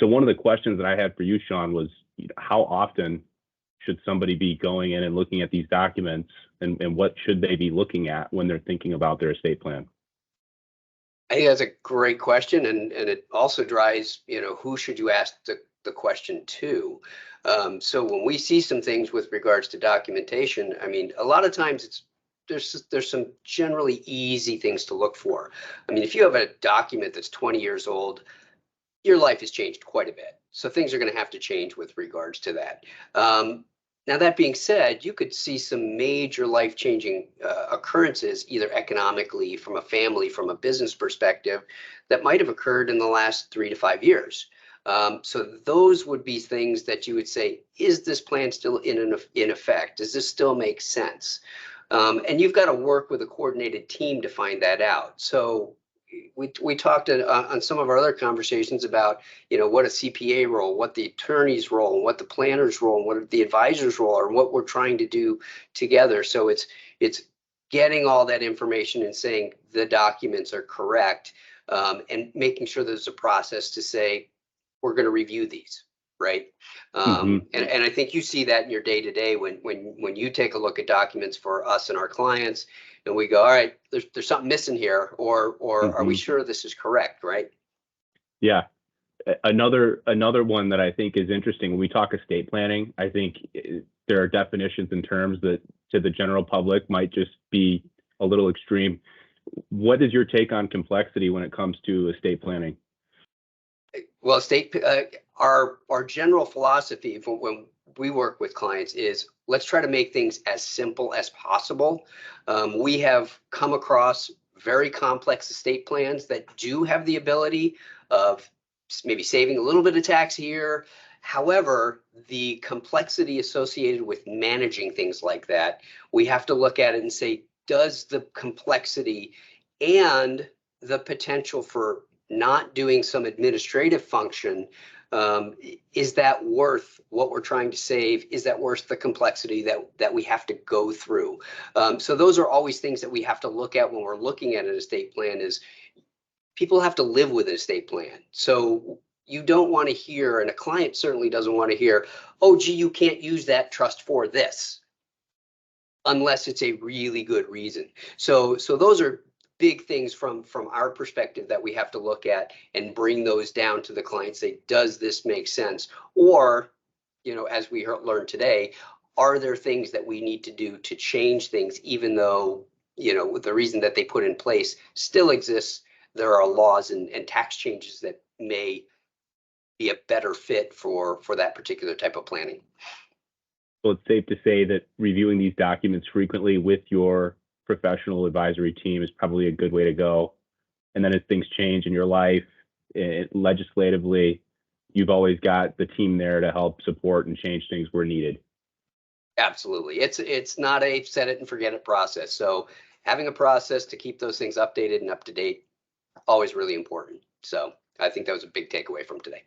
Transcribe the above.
So one of the questions that I had for you, Sean, was how often should somebody be going in and looking at these documents, and what should they be looking at when they're thinking about their estate plan? I think that's a great question, and it also drives, who should you ask the question to? So when we see some things with regards to documentation, I mean, a lot of times there's some generally easy things to look for. I mean, if you have a document that's 20 years old, your life has changed quite a bit. So things are going to have to change with regards to that. Now, that being said, you could see some major life-changing occurrences, either economically, from a family, from a business perspective, that might have occurred in the last 3 to 5 years. So those would be things that you would say, is this plan still in effect? Does this still make sense? And you've got to work with a coordinated team to find that out. So we talked on some of our other conversations about, what a CPA role, what the attorney's role, what the planner's role, what the advisor's role are, and what we're trying to do together. So it's getting all that information and saying the documents are correct, and making sure there's a process to say, we're going to review these, right? And I think you see that in your day-to-day when you take a look at documents for us and our clients, and we go, all right, there's something missing here, or are we sure this is correct, right? Yeah. Another one that I think is interesting when we talk estate planning, I think there are definitions and terms that to the general public might just be a little extreme. What is your take on complexity when it comes to estate planning? Well, our general philosophy when we work with clients is, let's try to make things as simple as possible. We have come across very complex estate plans that do have the ability of maybe saving a little bit of tax here. However, the complexity associated with managing things like that, we have to look at it and say, does the complexity and the potential for not doing some administrative function, is that worth what we're trying to save? Is that worth the complexity that we have to go through? So those are always things that we have to look at when we're looking at an estate plan. Is people have to live with an estate plan. So you don't want to hear, and a client certainly doesn't want to hear, oh, gee, you can't use that trust for this, unless it's a really good reason. So those are big things from our perspective that we have to look at and bring those down to the client. Say, does this make sense? Or, as we learned today, are there things that we need to do to change things, even though, the reason that they put in place still exists? There are laws and tax changes that may be a better fit for that particular type of planning. So it's safe to say that reviewing these documents frequently with your professional advisory team is probably a good way to go. And then as things change in your life, legislatively, you've always got the team there to help support and change things where needed. Absolutely. It's not a set it and forget it process. So having a process to keep those things updated and up to date, always really important. So I think that was a big takeaway from today.